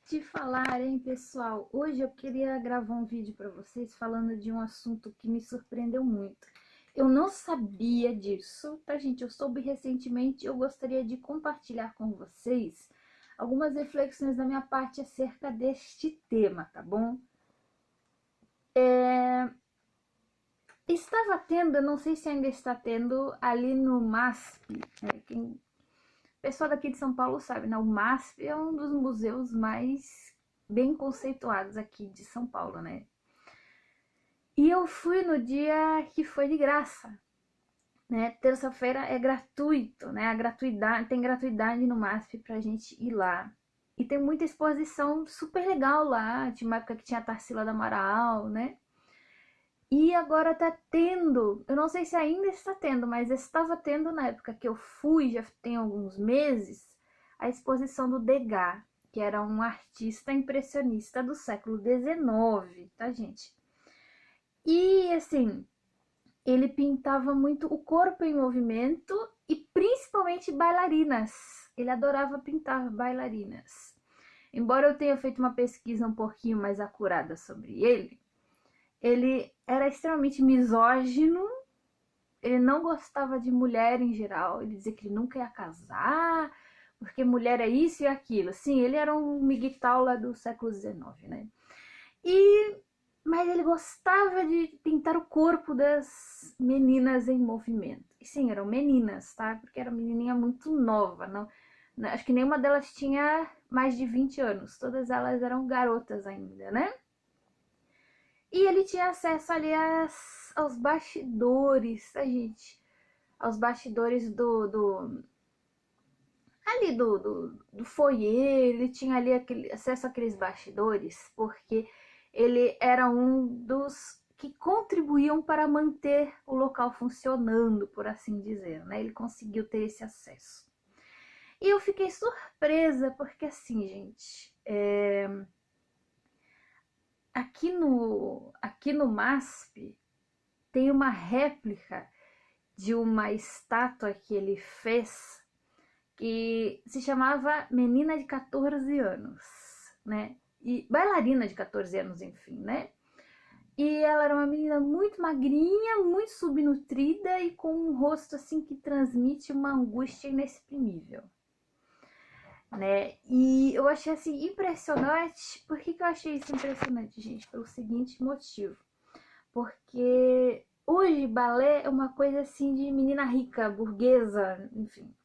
te falar, hein, pessoal? Hoje eu queria gravar um vídeo para vocês falando de um assunto que me surpreendeu muito. Eu não sabia disso, tá, gente? Eu soube recentemente e eu gostaria de compartilhar com vocês algumas reflexões da minha parte acerca deste tema, tá bom? Estava tendo, eu não sei se ainda está tendo, ali no MASP, né? O pessoal daqui de São Paulo sabe, né? O MASP é um dos museus mais bem conceituados aqui de São Paulo, né? E eu fui no dia que foi de graça, né? Terça-feira é gratuito, né? Tem gratuidade no MASP pra gente ir lá. E tem muita exposição super legal lá. Tinha uma época que tinha a Tarsila do Amaral, né? E agora tá tendo, eu não sei se ainda está tendo, mas estava tendo na época que eu fui, já tem alguns meses, a exposição do Degas, que era um artista impressionista do século XIX, tá, gente? E, assim, ele pintava muito o corpo em movimento e principalmente bailarinas. Ele adorava pintar bailarinas. Embora eu tenha feito uma pesquisa um pouquinho mais acurada sobre ele era extremamente misógino, ele não gostava de mulher em geral, ele dizia que ele nunca ia casar, porque mulher é isso e aquilo. Sim, ele era um miguel lá do século XIX, né? Mas ele gostava de pintar o corpo das meninas em movimento. E sim, eram meninas, tá? Porque era uma menininha muito nova, não, acho que nenhuma delas tinha mais de 20 anos, todas elas eram garotas ainda, né? E ele tinha acesso ali aos bastidores, tá, gente? Aos bastidores ali do foyer, ele tinha ali acesso àqueles bastidores, porque ele era um dos que contribuíam para manter o local funcionando, por assim dizer, né? Ele conseguiu ter esse acesso. E eu fiquei surpresa, porque assim, gente, aqui no MASP tem uma réplica de uma estátua que ele fez que se chamava Menina de 14 anos, né? E bailarina de 14 anos, enfim, né? E ela era uma menina muito magrinha, muito subnutrida e com um rosto assim que transmite uma angústia inexprimível, né? E eu achei assim impressionante. Por que eu achei isso impressionante, gente? Pelo seguinte motivo. Porque hoje balé é uma coisa assim de menina rica, burguesa, enfim.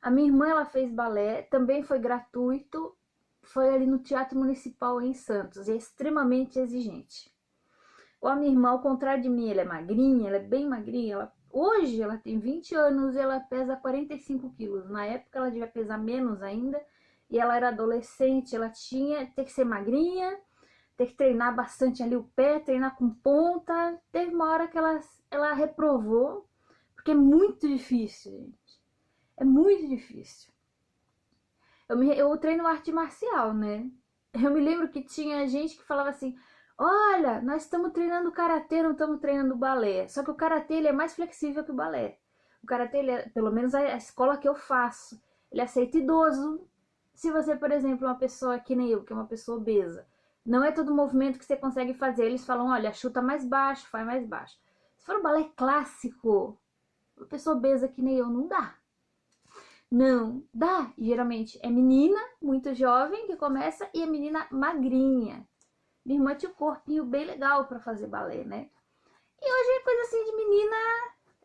A minha irmã, ela fez balé, também foi gratuito, foi ali no Teatro Municipal em Santos, e é extremamente exigente. A minha irmã, ao contrário de mim, ela é magrinha, ela é bem magrinha, hoje ela tem 20 anos e ela pesa 45 quilos. Na época ela devia pesar menos ainda, e ela era adolescente, ela tinha que ser magrinha, ter que treinar bastante ali o pé, treinar com ponta. Teve uma hora que ela reprovou, porque é muito difícil, gente. É muito difícil. Eu treino arte marcial, né? Eu me lembro que tinha gente que falava assim: olha, nós estamos treinando karatê, não estamos treinando balé. Só que o karatê ele é mais flexível que o balé. O karatê, pelo menos a escola que eu faço, ele aceita idoso. Se você, por exemplo, é uma pessoa que nem eu, que é uma pessoa obesa, não é todo movimento que você consegue fazer. Eles falam: olha, chuta mais baixo, faz mais baixo. Se for um balé clássico, uma pessoa obesa que nem eu, não dá. Não dá. Geralmente é menina muito jovem que começa e é menina magrinha. Minha irmã tinha um corpinho bem legal para fazer balé, né? E hoje é coisa assim de menina,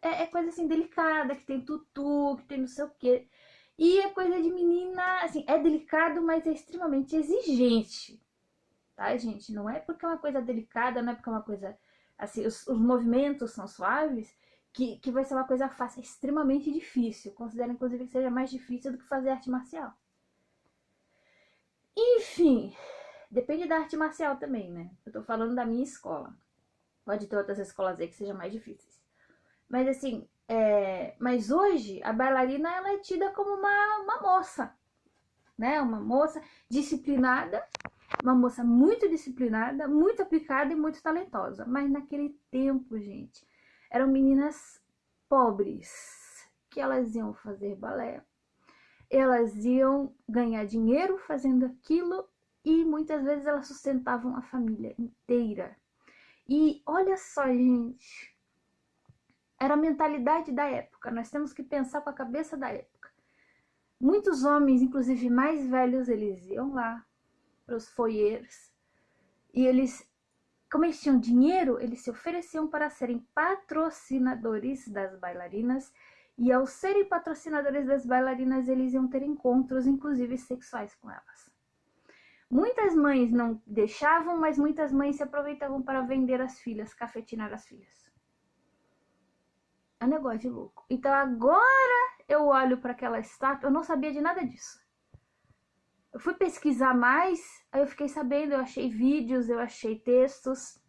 é coisa assim delicada, que tem tutu, que tem não sei o quê. E é coisa de menina, assim, é delicado, mas é extremamente exigente. Tá, gente? Não é porque é uma coisa delicada, não é porque é uma coisa, assim, os movimentos são suaves, que vai ser uma coisa fácil. É extremamente difícil. Considero, inclusive, que seja mais difícil do que fazer arte marcial. Enfim, depende da arte marcial também, né? Eu tô falando da minha escola. Pode ter outras escolas aí que sejam mais difíceis. Mas assim, mas hoje a bailarina ela é tida como uma moça, né? Uma moça disciplinada, uma moça muito disciplinada, muito aplicada e muito talentosa. Mas naquele tempo, gente, eram meninas pobres que elas iam fazer balé. elas iam ganhar dinheiro fazendo aquilo e muitas vezes elas sustentavam a família inteira. E olha só, gente, era a mentalidade da época, nós temos que pensar com a cabeça da época. Muitos homens, inclusive mais velhos, eles iam lá para os foyers e eles, como eles tinham dinheiro, eles se ofereciam para serem patrocinadores das bailarinas. E ao serem patrocinadores das bailarinas, eles iam ter encontros, inclusive sexuais, com elas. Muitas mães não deixavam, mas muitas mães se aproveitavam para vender as filhas, cafetinar as filhas. É um negócio de louco. Então agora eu olho para aquela estátua, eu não sabia de nada disso. Eu fui pesquisar mais, aí eu fiquei sabendo, eu achei vídeos, eu achei textos.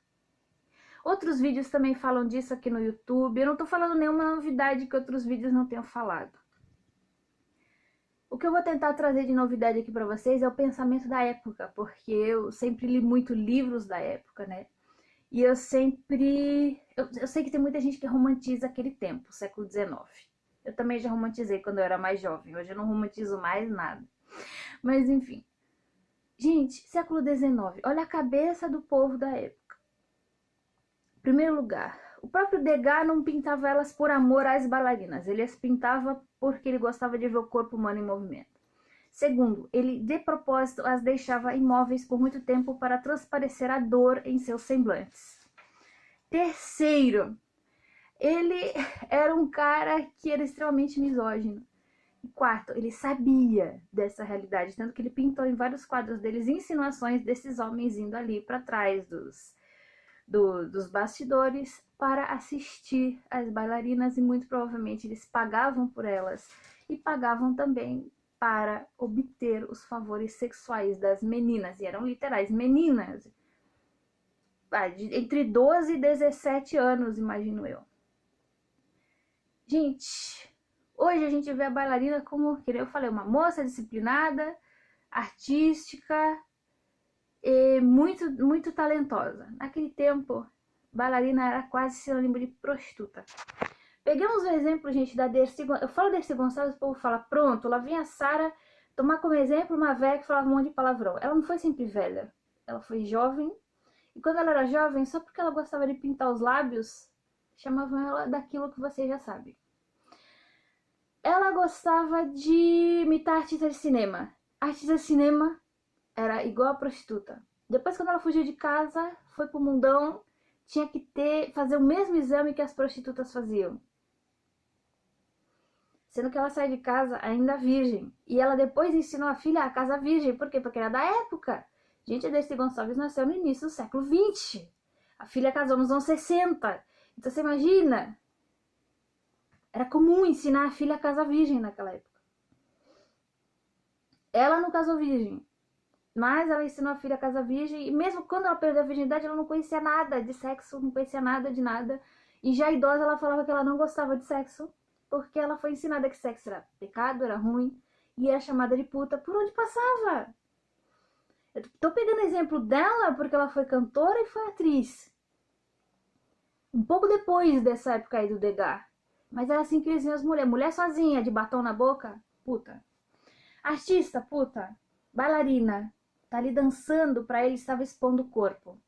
Outros vídeos também falam disso aqui no YouTube. Eu não tô falando nenhuma novidade que outros vídeos não tenham falado. O que eu vou tentar trazer de novidade aqui pra vocês é o pensamento da época, porque eu sempre li muito livros da época, né? E eu sempre... Eu sei que tem muita gente que romantiza aquele tempo, século XIX. Eu também já romantizei quando eu era mais jovem. Hoje eu não romantizo mais nada. Mas enfim. Gente, século XIX. Olha a cabeça do povo da época. Em primeiro lugar, o próprio Degas não pintava elas por amor às bailarinas. Ele as pintava porque ele gostava de ver o corpo humano em movimento. Segundo, ele de propósito as deixava imóveis por muito tempo para transparecer a dor em seus semblantes. Terceiro, ele era um cara que era extremamente misógino. E quarto, ele sabia dessa realidade, tanto que ele pintou em vários quadros deles insinuações desses homens indo ali para trás dos bastidores para assistir as bailarinas, e muito provavelmente eles pagavam por elas e pagavam também para obter os favores sexuais das meninas, e eram literais meninas, entre 12 e 17 anos, imagino eu. Gente, hoje a gente vê a bailarina como, que eu falei, uma moça disciplinada, artística, e muito talentosa. Naquele tempo, bailarina era quase sinônimo de prostituta. Pegamos o exemplo, gente, da Dercy Gonçalves. Eu falo Dercy Gonçalves, o povo fala, pronto, lá vem a Sara tomar como exemplo uma velha que falava um monte de palavrão. Ela não foi sempre velha, ela foi jovem. E quando ela era jovem, só porque ela gostava de pintar os lábios, chamavam ela daquilo que vocês já sabem. Ela gostava de imitar artista de cinema. Artista de cinema era igual a prostituta. Depois, quando ela fugiu de casa, foi pro mundão, tinha que fazer o mesmo exame que as prostitutas faziam. Sendo que ela sai de casa ainda virgem. E ela depois ensinou a filha a casar virgem. Por quê? Porque era da época. Gente, a Dercy Gonçalves nasceu no início do século XX. A filha casou nos anos 60. Então você imagina. Era comum ensinar a filha a casar virgem naquela época. Ela não casou virgem. Mas ela ensinou a filha a casar virgem. E mesmo quando ela perdeu a virgindade, ela não conhecia nada de sexo. Não conhecia nada de nada. E já idosa, ela falava que ela não gostava de sexo. Porque ela foi ensinada que sexo era pecado, era ruim. E era chamada de puta por onde passava. Eu tô pegando exemplo dela porque ela foi cantora e foi atriz. Um pouco depois dessa época aí do Degas. Mas era assim que eles viam as mulheres. Mulher sozinha, de batom na boca, puta. Artista, puta. Bailarina. Tá ali dançando, pra ele estava expondo o corpo.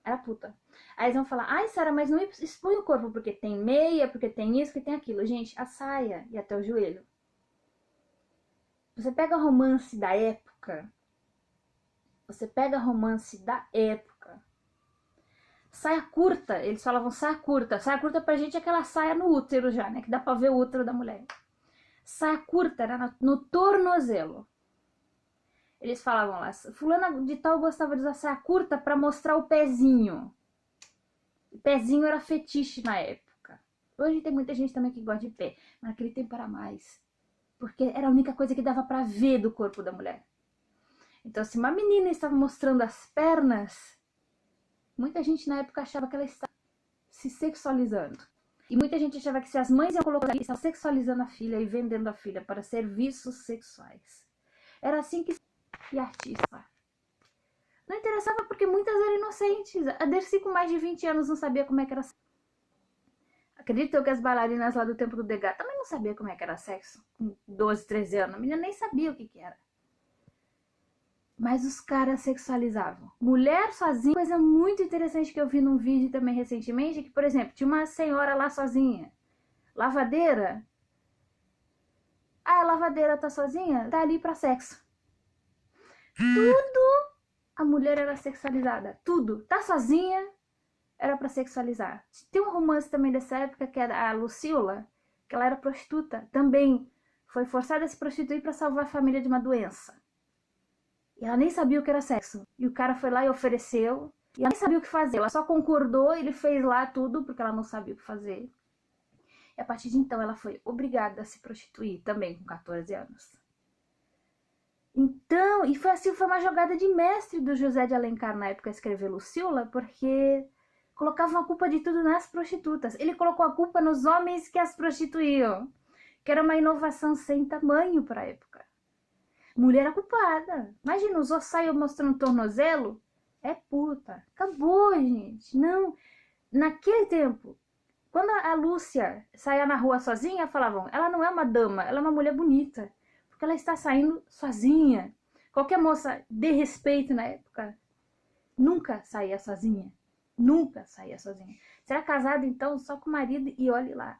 Era puta. Aí eles vão falar, ai Sara, mas não expõe o corpo porque tem meia, porque tem isso, porque tem aquilo. Gente, a saia e até o joelho. Você pega romance da época. Saia curta, eles falavam saia curta. Saia curta pra gente é aquela saia no útero já, né? Que dá pra ver o útero da mulher. Saia curta era no tornozelo. Eles falavam lá, fulana de tal gostava de usar saia curta pra mostrar o pezinho. O pezinho era fetiche na época. Hoje tem muita gente também que gosta de pé, mas naquele tempo era mais. Porque era a única coisa que dava pra ver do corpo da mulher. Então, se uma menina estava mostrando as pernas, muita gente na época achava que ela estava se sexualizando. E muita gente achava que se as mães iam colocar ali, estavam sexualizando a filha e vendendo a filha para serviços sexuais. Era assim que... E artista. Não interessava porque muitas eram inocentes. A Dercy com mais de 20 anos não sabia como é que era. Acredito eu que as bailarinas lá do Tempo do Degas também não sabiam como é que era sexo. Com 12, 13 anos. A menina nem sabia o que era. Mas os caras sexualizavam. Mulher sozinha. Coisa muito interessante que eu vi num vídeo também recentemente. Que, por exemplo, tinha uma senhora lá sozinha. Lavadeira. Ah, a lavadeira tá sozinha? Tá ali pra sexo. Tudo a mulher era sexualizada. Tudo. Tá sozinha, era pra sexualizar. Tem um romance também dessa época que era a Lucila, que ela era prostituta. Também foi forçada a se prostituir pra salvar a família de uma doença. E ela nem sabia o que era sexo. E o cara foi lá e ofereceu. E ela nem sabia o que fazer. Ela só concordou, ele fez lá tudo, porque ela não sabia o que fazer. E a partir de então ela foi obrigada a se prostituir também com 14 anos. Então, e foi assim, foi uma jogada de mestre do José de Alencar na época escrever Lucila, porque colocava a culpa de tudo nas prostitutas. Ele colocou a culpa nos homens que as prostituíam, que era uma inovação sem tamanho para a época. Mulher era culpada. Imagina, usou saia mostrando tornozelo, é puta. Acabou, gente. Não, naquele tempo, quando a Lúcia saía na rua sozinha, falavam, ela não é uma dama, ela é uma mulher bonita, porque ela está saindo sozinha. Qualquer moça de respeito na época nunca saía sozinha. Nunca saía sozinha. Você era casada, então, só com o marido e olhe lá.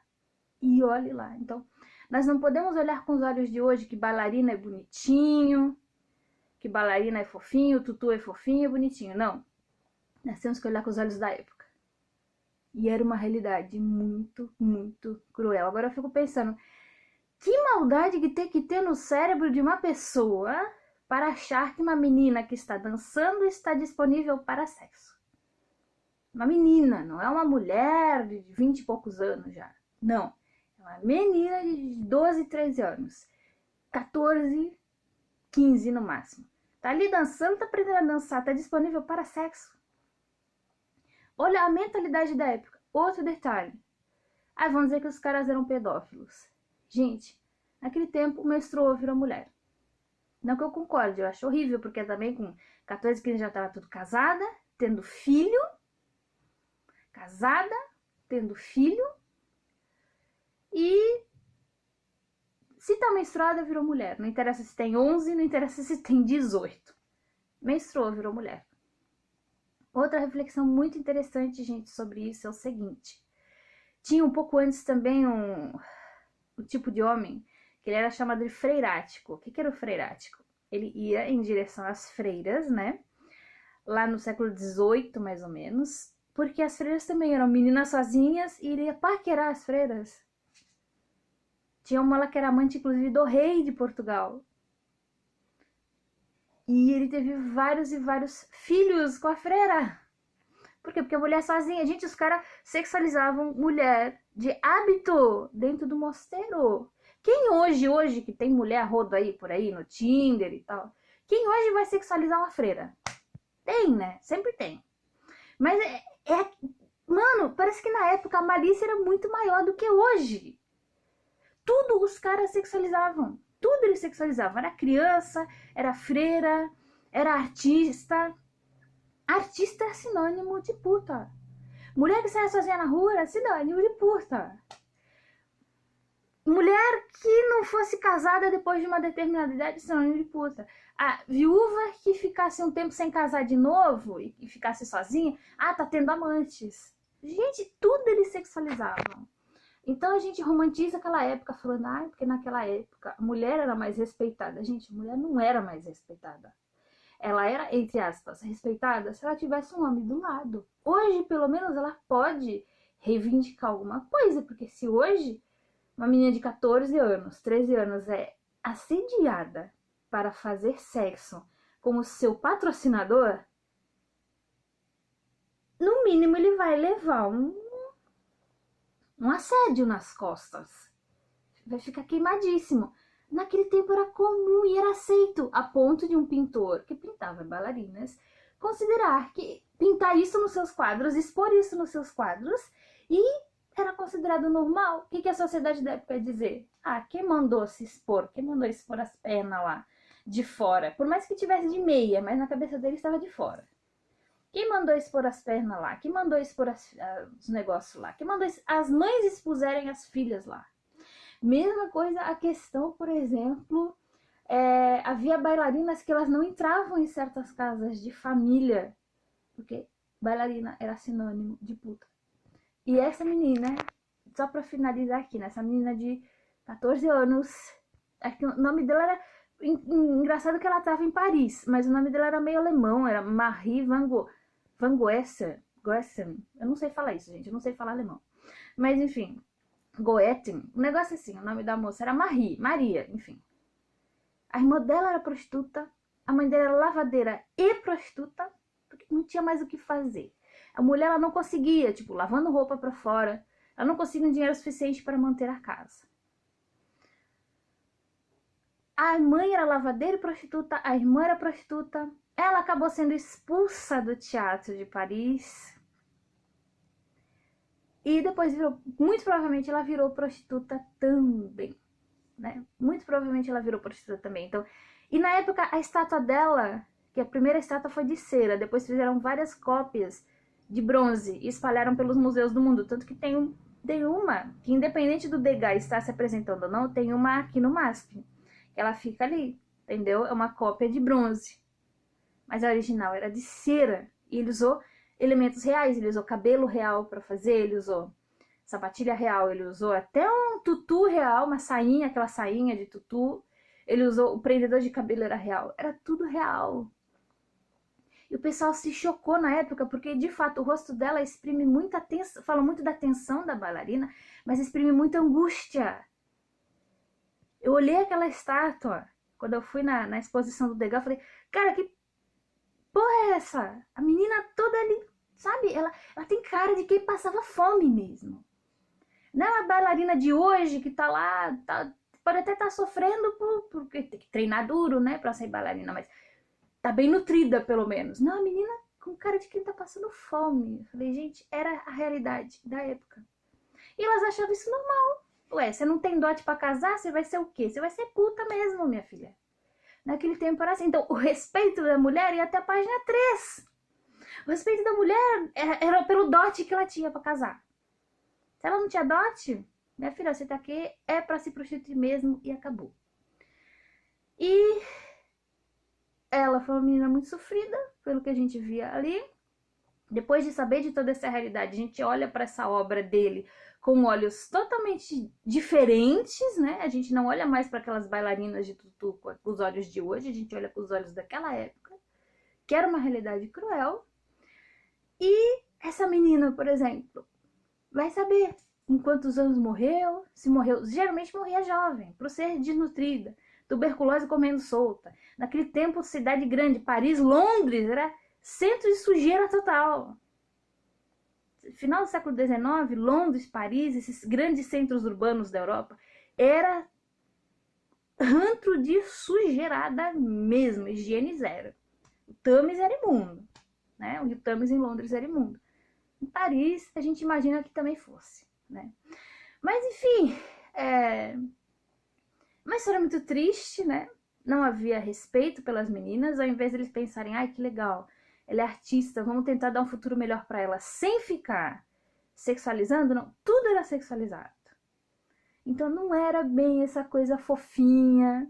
E olhe lá. Então, nós não podemos olhar com os olhos de hoje que bailarina é bonitinho, que bailarina é fofinho, tutu é fofinho, é bonitinho. Não. Nós temos que olhar com os olhos da época. E era uma realidade muito, muito cruel. Agora eu fico pensando, que maldade que tem que ter no cérebro de uma pessoa para achar que uma menina que está dançando está disponível para sexo. Uma menina, não é uma mulher de 20 e poucos anos já. Não. É uma menina de 12, 13 anos. 14, 15 no máximo. Tá ali dançando, tá aprendendo a dançar, tá disponível para sexo. Olha a mentalidade da época. Outro detalhe. Ah, vão dizer que os caras eram pedófilos. Gente, naquele tempo menstruou virou mulher. Não que eu concorde, eu acho horrível, porque também com 14, 15 já estava tudo casada, tendo filho. Casada, tendo filho. E se tá menstruada, virou mulher. Não interessa se tem 11, não interessa se tem 18. Menstruou, virou mulher. Outra reflexão muito interessante, gente, sobre isso é o seguinte. Tinha um pouco antes também um tipo de homem que ele era chamado de freirático. O que era o freirático? Ele ia em direção às freiras, né? Lá no século XVIII, mais ou menos. Porque as freiras também eram meninas sozinhas e ele ia paquerar as freiras. Tinha uma lá que era amante, inclusive, do rei de Portugal. E ele teve vários e vários filhos com a freira. Por quê? Porque a mulher sozinha. Gente, os caras sexualizavam mulher de hábito dentro do mosteiro. Quem hoje que tem mulher rodo aí por aí no Tinder e tal, quem hoje vai sexualizar uma freira? Tem, né? Sempre tem. Mas mano, parece que na época a malícia era muito maior do que hoje. Tudo os caras sexualizavam. Tudo eles sexualizavam. Era criança, era freira, era artista. Artista é sinônimo de puta. Mulher que saia sozinha na rua é sinônimo de puta. Mulher que não fosse casada depois de uma determinada idade é sinônimo de puta. A viúva que ficasse um tempo sem casar de novo e ficasse sozinha, tá tendo amantes. Gente, tudo eles sexualizavam. Então a gente romantiza aquela época falando, porque naquela época a mulher era mais respeitada. Gente, a mulher não era mais respeitada. Ela era, entre aspas, respeitada se ela tivesse um homem do lado. Hoje, pelo menos, ela pode reivindicar alguma coisa, porque se hoje uma menina de 14 anos, 13 anos é assediada para fazer sexo como seu patrocinador, no mínimo ele vai levar um assédio nas costas. Vai ficar queimadíssimo. Naquele tempo era comum e era aceito, a ponto de um pintor que pintava bailarinas considerar que pintar isso nos seus quadros, expor isso nos seus quadros, e era considerado normal. O que a sociedade da época ia dizer? Quem mandou se expor? Quem mandou expor as pernas lá de fora? Por mais que tivesse de meia, mas na cabeça dele estava de fora. Quem mandou expor as pernas lá? Quem mandou expor os negócios lá? Quem mandou as mães expuserem as filhas lá? Mesma coisa a questão, por exemplo, havia bailarinas que elas não entravam em certas casas de família, porque bailarina era sinônimo de puta. E essa menina, só pra finalizar aqui, né? Essa menina de 14 anos, acho que o nome dela era... Engraçado que ela estava em Paris, mas o nome dela era meio alemão, era Marie Van Goessen. Eu não sei falar isso, gente, eu não sei falar alemão. Mas enfim, Goetten, um negócio assim, o nome da moça era Maria, enfim. A irmã dela era prostituta, a mãe dela era lavadeira e prostituta, porque não tinha mais o que fazer. A mulher, ela não conseguia, tipo, lavando roupa pra fora, ela não conseguia dinheiro suficiente para manter a casa. A mãe era lavadeira e prostituta, a irmã era prostituta. Ela acabou sendo expulsa do teatro de Paris. E depois muito provavelmente ela virou prostituta também, né? Muito provavelmente ela virou prostituta também. Então, e na época a estátua dela, que a primeira estátua foi de cera, depois fizeram várias cópias de bronze e espalharam pelos museus do mundo. Tanto que tem uma, que independente do Degas estar se apresentando ou não, tem uma aqui no MASP. Ela fica ali, entendeu? É uma cópia de bronze. Mas a original era de cera. E ele usou elementos reais. Ele usou cabelo real para fazer. Ele usou sapatilha real. Ele usou até um tutu real, uma sainha, aquela sainha de tutu. Ele usou... O prendedor de cabelo era real. Era tudo real. E o pessoal se chocou na época, porque de fato o rosto dela exprime muita tensão. Fala muito da tensão da bailarina, mas exprime muita angústia. Eu olhei aquela estátua, quando eu fui na exposição do Degas, eu falei, cara, que porra é essa? A menina toda ali, sabe? Ela tem cara de quem passava fome mesmo. Não é uma bailarina de hoje que tá lá, pode até estar sofrendo porque tem que treinar duro, né, pra ser bailarina, mas tá bem nutrida, pelo menos. Não, a menina com cara de quem tá passando fome. Eu falei, gente, era a realidade da época. E elas achavam isso normal. Ué, você não tem dote pra casar, você vai ser o quê? Você vai ser puta mesmo, minha filha. Naquele tempo era assim. Então, o respeito da mulher ia até a página 3. O respeito da mulher era pelo dote que ela tinha pra casar. Se ela não tinha dote, minha filha, você tá aqui, é pra se prostituir mesmo e acabou. E ela foi uma menina muito sofrida, pelo que a gente via ali. Depois de saber de toda essa realidade, a gente olha para essa obra dele com olhos totalmente diferentes, né? A gente não olha mais para aquelas bailarinas de tutu com os olhos de hoje, a gente olha com os olhos daquela época, que era uma realidade cruel. E essa menina, por exemplo, vai saber em quantos anos morreu, se morreu, geralmente morria jovem, por ser desnutrida, tuberculose comendo solta. Naquele tempo, cidade grande, Paris, Londres, era centro de sujeira total. Final do século XIX, Londres, Paris, esses grandes centros urbanos da Europa, era antro de sujeirada mesmo, higiene zero. O Thames era imundo, né? O rio Thames em Londres era imundo. Em Paris, a gente imagina que também fosse, né? Mas, enfim, uma história muito triste, né? Não havia respeito pelas meninas, ao invés de eles pensarem, ai, que legal, ela é artista, vamos tentar dar um futuro melhor para ela, sem ficar sexualizando, não, tudo era sexualizado. Então não era bem essa coisa fofinha,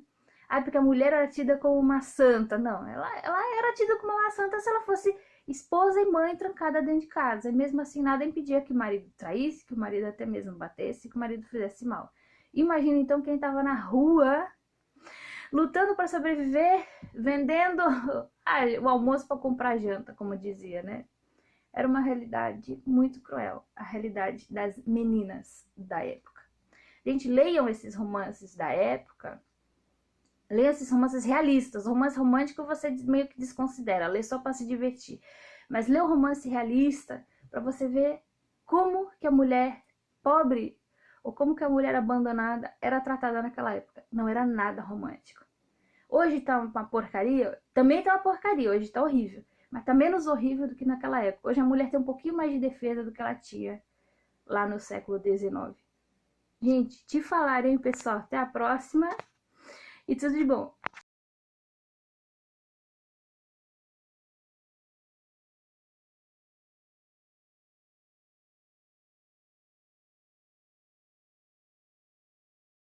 porque a mulher era tida como uma santa, não, ela era tida como uma santa se ela fosse esposa e mãe trancada dentro de casa, e mesmo assim nada impedia que o marido traísse, que o marido até mesmo batesse, que o marido fizesse mal. Imagina então quem estava na rua, lutando para sobreviver, vendendo o almoço para comprar janta, como dizia, né? Era uma realidade muito cruel, a realidade das meninas da época. Gente, leiam esses romances da época, leiam esses romances realistas. O romance romântico você meio que desconsidera, lê só para se divertir. Mas lê o romance realista para você ver como que a mulher pobre ou como que a mulher abandonada era tratada naquela época. Não era nada romântico. Hoje tá uma porcaria, também tá uma porcaria, hoje tá horrível. Mas tá menos horrível do que naquela época. Hoje a mulher tem um pouquinho mais de defesa do que ela tinha lá no século XIX. Gente, te falarem, pessoal. Até a próxima e tudo de bom.